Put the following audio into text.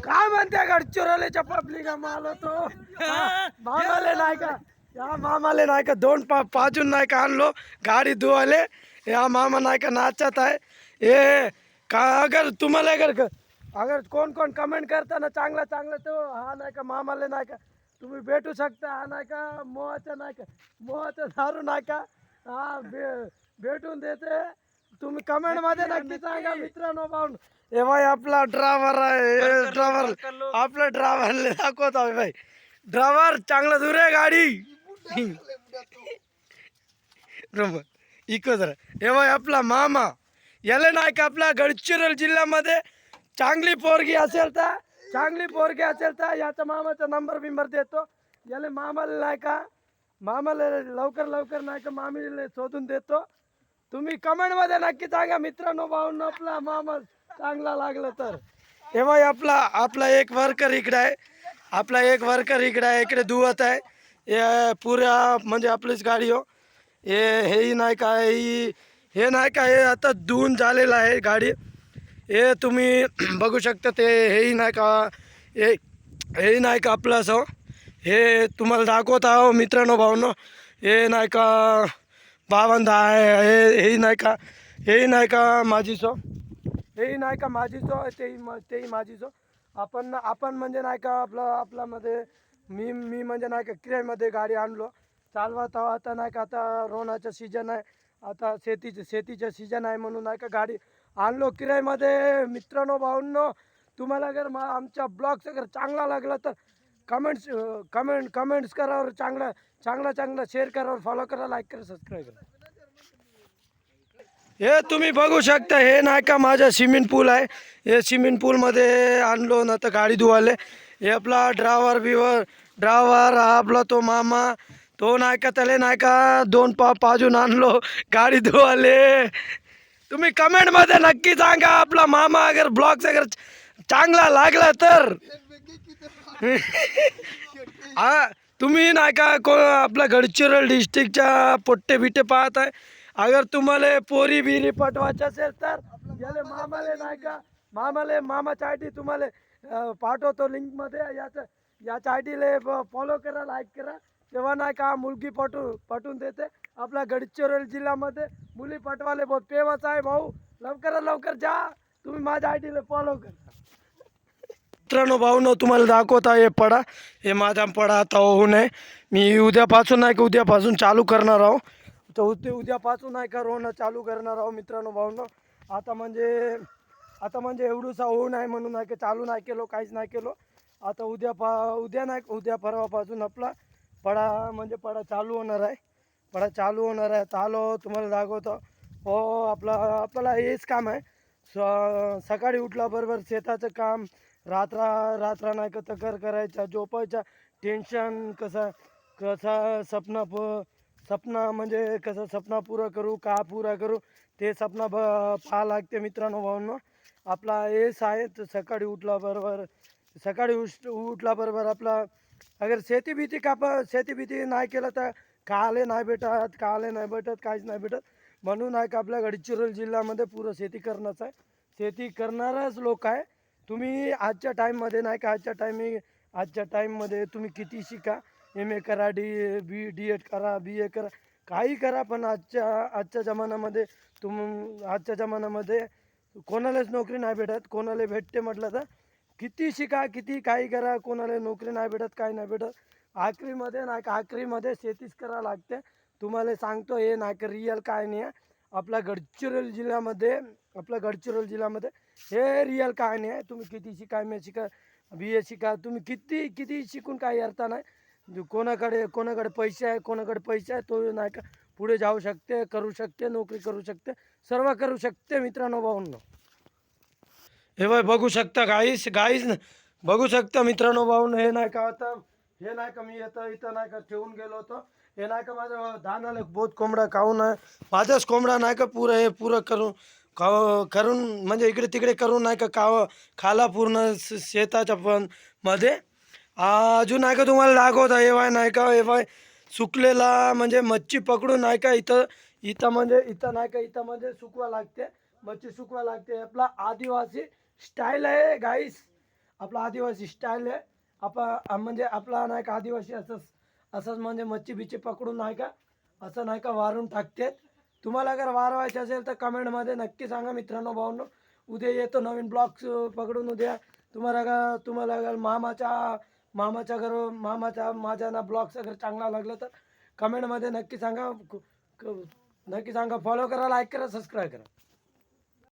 काय म्हणते गडचिरोलीच्या पब्लिक माल तो मामाले नाही का या मामाले नाही का दोन पाजून नाही का आणलो गाडी धुवाले या मामा नाही का नाचत आहे ए का अगर तुम्हाला अगर कोण कोण कमेंट करताना चांगला चांगला तो हा नाही का मामाले नाही का तुम्ही भेटू शकता हा नाही का मोहाचं नाही का मोहाचं दारू नाही का हा भेटून देते तुम्ही कमेंट मध्ये नक्की सांगा मित्रांनो पाहून हे भाई आपला ड्रायव्हर आहे ड्रायव्हर आपला ड्रायव्हरला दाखवत आहे भाई ड्रायव्हर चांगला दूर आहे गाडी बरोबर इको जरा हे भाई आपला मामा याला नाही का आपला गडचिरोली जिल्ह्यामध्ये चांगली पोरगी असेल तर याचा मामाचा नंबर बिंबर देतो याला मामाला नाही का मामाला लवकर नाही का मामीला शोधून देतो तुम्ही कमेंट मध्ये नक्की सांगा मित्रांनो भाऊंनो आपला मामा चांगला लागला तर हे भाई आपला एक वर्कर इकडे आहे इकडे धुवत आहे पुऱ्या म्हणजे आपलीच गाडी हो हे नाही का हे नाही का हे आता धुवून झालेलं आहे गाडी हे तुम्ही बघू शकता ते हेही नाही का हे नाही का आपलं असं हे तुम्हाला दाखवत आहो मित्रांनो भाऊंनो हे नाही का बावंद आहे हेही नाही का माझी सो तेही माझी सो आपण म्हणजे नाही का आपल्यामध्ये मी म्हणजे नाही का किरायमध्ये गाडी आणलो चालवत आहो आता नाही का आता रोणाचं सीजन आहे आता शेतीचं सीजन आहे म्हणून नाही का गाडी आणलो किरायमध्ये मित्रांनो भाऊंनो तुम्हाला अगर आमच्या ब्लॉग्स अगर चांगला लागला तर कमेंट्स करा चांगला शेअर करा फॉलो करा लाईक करा सबस्क्राईब करा हे तुम्ही बघू शकता हे नाही का माझा स्विमिंग पूल आहे हे स्विमिंग पूलमध्ये आणलो ना तर गाडी धुवाले हे आपला ड्रायव्हर आपला तो मामा तो नाही का त्याला नाही का दोन पाजून आणलो गाडी धुवाले तुम्ही कमेंट मध्ये नक्की सांगा आपला मामा अगर ब्लॉग्स अगर चांगला लागला तर हा तुम्ही नाही का आपल्या गडचिरोली डिस्ट्रिक्टच्या पोट्टे बिट्टे पाहत आहे अगर तुम्हाला पोरी बिरी पटवायचं असेल तर याले मामाले नाही का मामाच्या आय डी तुम्हाला पाठवतो लिंकमध्ये याच्या आय डीला फॉलो करा लाईक करा तेव्हा नाही का मुलगी पटवून देते आपल्या गडचिरोली जिल्ह्यामध्ये मुली पटवाले बहुत फेमस आहे भाऊ लवकर जा तुम्ही माझ्या आय डीला फॉलो करा मित्रांनो भाऊनो तुम्हाला दाखवता हे माझा पडा आता होऊ नये मी उद्यापासून चालू करणार आहो तर उद्यापासून नाही का रोवणं चालू करणार आहो मित्रांनो भाऊनो आता म्हणजे एवढूसा होऊ नये म्हणून नाही का चालू नाही केलो काहीच नाही केलो आता उद्या परवापासून आपला पडा चालू होणार आहे चालो तुम्हाला दाखवतो हो आपल्याला हेच काम आहे सकाळी उठल्याबरोबर शेताचं काम रात्र नाही का तकर करायचा झोपायचा टेन्शन कसा सपना म्हणजे कसं सपना पुरा करू ते सपना पाहा लागते मित्रांनो भाऊंनो आपला हेच आहे तर सकाळी उठल्याबरोबर आपला अगर शेती भीती नाही केलं तर काले नाही भेटत काहीच नाही भेटत म्हणून आहे का आपल्या गडचिरोली जिल्ह्यामध्ये पुरं शेती करणारच आहे शेती करणारच लोक आहे तुम्ही आजच्या टाईममध्ये तुम्ही किती शिका MA करा D.Ed करा BA करा काही करा पण आजच्या जमान्यामध्ये कोणालाच नोकरी नाही भेटत कोणाला भेटते म्हटलं तर किती शिका किती काही करा कोणाला नोकरी नाही भेटत काही नाही भेटत आखरीमध्ये शेतीच करा लागते तुम्हाला सांगतो हे नाही का रिअल काय नाही आहे आपल्या गडचिरोली जिल्ह्यामध्ये हे रिअल काय नाही आहे तुम्ही किती शिका MA शिका BA शिका तुम्ही किती शिकून काही अर्थ नाही कोणाकडे पैसे आहे तो नाही का पुढे जाऊ शकते करू शकते नोकरी करू शकते सर्व करू शकते मित्रांनो भाऊंनो हे बाय बघू शकता गाईस बघू शकता मित्रांनो भाऊंनो हे नाही का आता हे नाही का मी इथं नाही का ठेवून गेलो होतो हे नाही का माझं धानाला बहुत कोंबडा खाऊन आहे माझाच कोंबडा नाही का पुरं करून म्हणजे इकडे तिकडे करून नाही का खाला पूर्ण शेताच्या पण मध्ये अजून नाही का तुम्हाला दाखवता हे बाय सुकलेला म्हणजे मच्छी पकडून नाही का इथं म्हणजे सुकवा लागते मच्छी सुकवा लागते आपला आदिवासी स्टाईल आहे गाईस आपला आदिवासी स्टाईल आहे. म्हणजे आपला नाही का आदिवासी असंच म्हणजे मच्छी बिच्छी पकडून नाही का असं नाही का वारून टाकतात. तुम्हाला अगर वारवायचे असेल तर कमेंटमध्ये नक्की सांगा मित्रांनो भाऊंनो. उद्या येतो नवीन ब्लॉग पकडून. उद्या तुम्हाला अगर मामाच्या माझ्या ना ब्लॉग्स अगर चांगला लागला तर कमेंटमध्ये नक्की सांगा. नक्की सांगा. फॉलो करा, लाईक करा, सबस्क्राईब करा.